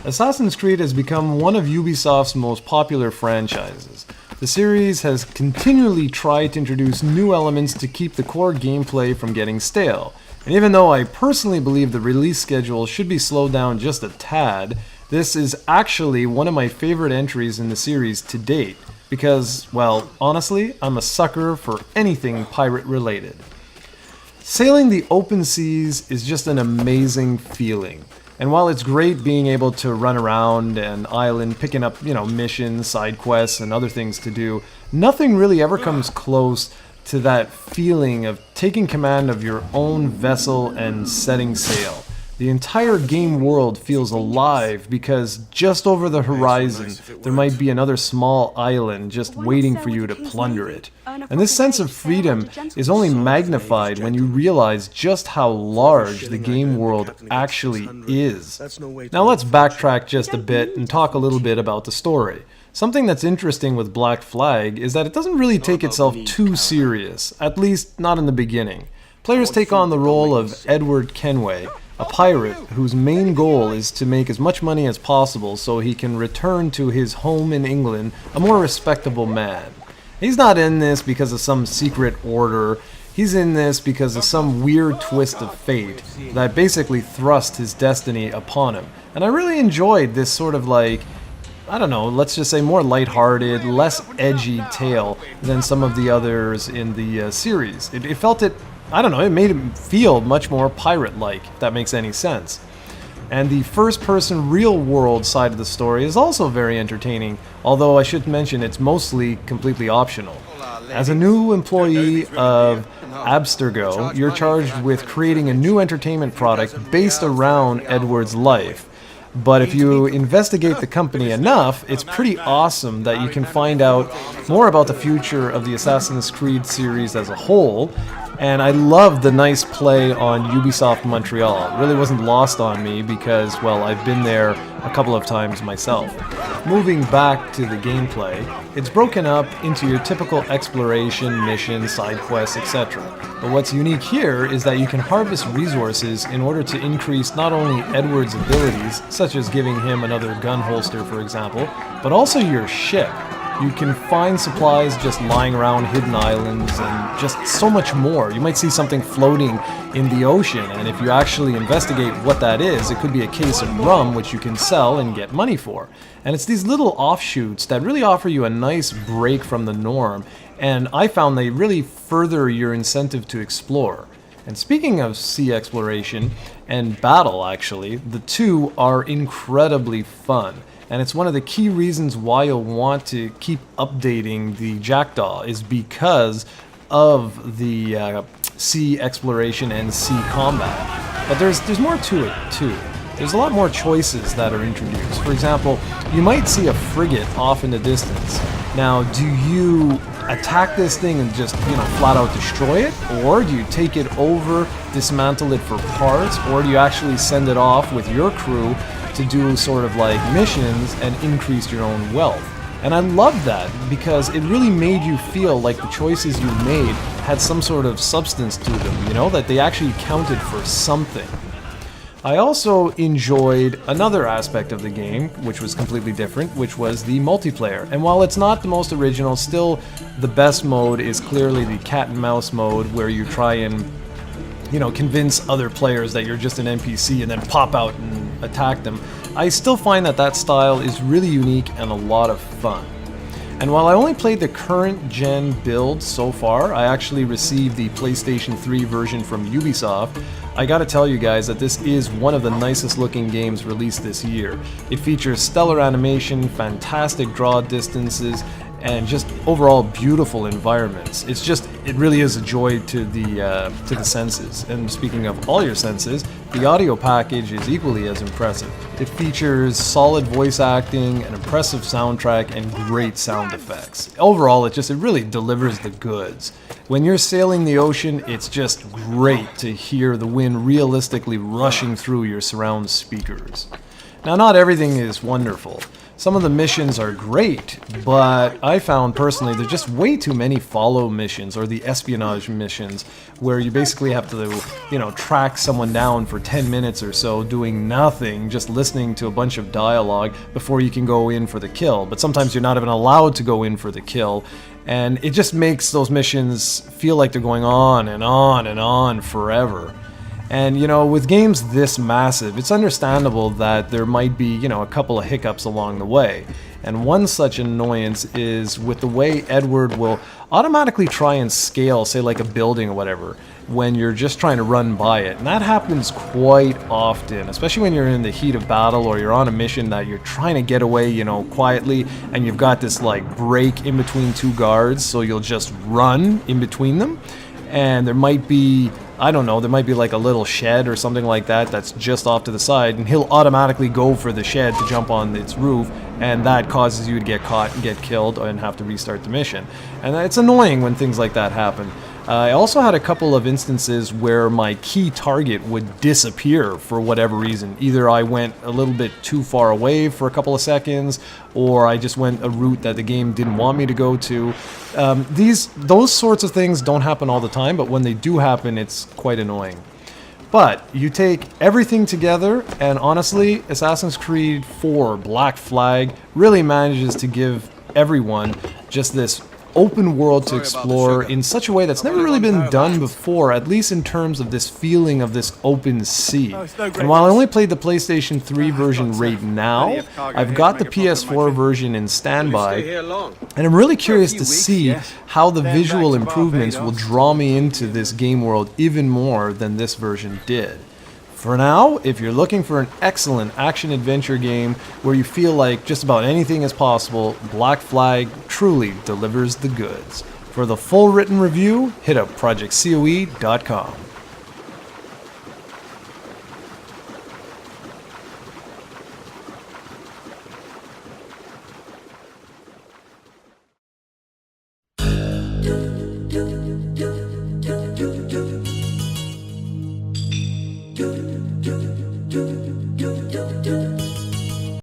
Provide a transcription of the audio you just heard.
Assassin's Creed has become one of Ubisoft's most popular franchises. The series has continually tried to introduce new elements to keep the core gameplay from getting stale. And even though I personally believe the release schedule should be slowed down just a tad, this is actually one of my favorite entries in the series to date. Because, well, honestly, I'm a sucker for anything pirate related. Sailing the open seas is just an amazing feeling. And while it's great being able to run around an island, picking up, missions, side quests, and other things to do, nothing really ever comes close to that feeling of taking command of your own vessel and setting sail. The entire game world feels alive because just over the horizon, there might be another small island just waiting for you to plunder it. And this sense of freedom is only magnified when you realize just how large the game world actually is. Now let's backtrack just a bit and talk a little bit about the story. Something that's interesting with Black Flag is that it doesn't really take itself too serious, at least not in the beginning. Players take on the role of Edward Kenway, a pirate whose main goal is to make as much money as possible so he can return to his home in England a more respectable man. He's not in this because of some secret order, he's in this because of some weird twist of fate that basically thrust his destiny upon him. And I really enjoyed this sort of let's just say more lighthearted, less edgy tale than some of the others in the series. It made it feel much more pirate-like, if that makes any sense. And the first-person real-world side of the story is also very entertaining, although I should mention it's mostly completely optional. As a new employee of Abstergo, you're charged with creating a new entertainment product based around Edward's life. But if you investigate the company enough, it's pretty awesome that you can find out more about the future of the Assassin's Creed series as a whole. And I love the nice play on Ubisoft Montreal. It really wasn't lost on me because, well, I've been there a couple of times myself. Moving back to the gameplay, it's broken up into your typical exploration, mission, side quests, etc. But what's unique here is that you can harvest resources in order to increase not only Edward's abilities, such as giving him another gun holster for example, but also your ship. You can find supplies just lying around hidden islands and just so much more. You might see something floating in the ocean, and if you actually investigate what that is, it could be a case of rum which you can sell and get money for. And it's these little offshoots that really offer you a nice break from the norm, and I found they really further your incentive to explore. And speaking of sea exploration and battle actually, the two are incredibly fun. And it's one of the key reasons why you'll want to keep updating the Jackdaw is because of the sea exploration and sea combat. But there's more to it too. There's a lot more choices that are introduced. For example, you might see a frigate off in the distance. Now, do you attack this thing and just, flat out destroy it? Or do you take it over, dismantle it for parts? Or do you actually send it off with your crew to do sort of like missions and increase your own wealth? And I love that because it really made you feel like the choices you made had some sort of substance to them, that they actually counted for something. I also enjoyed another aspect of the game, which was completely different, which was the multiplayer. And while it's not the most original, still the best mode is clearly the cat and mouse mode where you try and convince other players that you're just an NPC and then pop out and attack them. I still find that style is really unique and a lot of fun. And while I only played the current gen build so far, I actually received the PlayStation 3 version from Ubisoft. I gotta tell you guys that this is one of the nicest looking games released this year. It features stellar animation, fantastic draw distances, and just overall beautiful environments. It really is a joy to the senses. And speaking of all your senses, the audio package is equally as impressive. It features solid voice acting, an impressive soundtrack, and great sound effects. Overall, it really delivers the goods. When you're sailing the ocean, it's just great to hear the wind realistically rushing through your surround speakers. Now, not everything is wonderful. Some of the missions are great, but I found personally there's just way too many follow missions, or the espionage missions, where you basically have to, track someone down for 10 minutes or so doing nothing, just listening to a bunch of dialogue before you can go in for the kill. But sometimes you're not even allowed to go in for the kill, and it just makes those missions feel like they're going on and on and on forever. And, with games this massive, it's understandable that there might be, a couple of hiccups along the way. And one such annoyance is with the way Edward will automatically try and scale, say like a building or whatever, when you're just trying to run by it. And that happens quite often, especially when you're in the heat of battle or you're on a mission that you're trying to get away, quietly, and you've got this break in between two guards, so you'll just run in between them. And there might be, there might be like a little shed or something like that that's just off to the side, and he'll automatically go for the shed to jump on its roof, and that causes you to get caught and get killed and have to restart the mission. And it's annoying when things like that happen. I also had a couple of instances where my key target would disappear for whatever reason. Either I went a little bit too far away for a couple of seconds, or I just went a route that the game didn't want me to go to. Those sorts of things don't happen all the time, but when they do happen, it's quite annoying. But you take everything together, and honestly, Assassin's Creed 4 Black Flag really manages to give everyone just this open world to explore in such a way that's never really been done before, at least in terms of this feeling of this open sea. And while I only played the PlayStation 3 version right now, I've got the PS4 version in standby, and I'm really curious to see how the visual improvements will draw me into this game world even more than this version did. For now, if you're looking for an excellent action-adventure game where you feel like just about anything is possible, Black Flag truly delivers the goods. For the full written review, hit up projectcoe.com.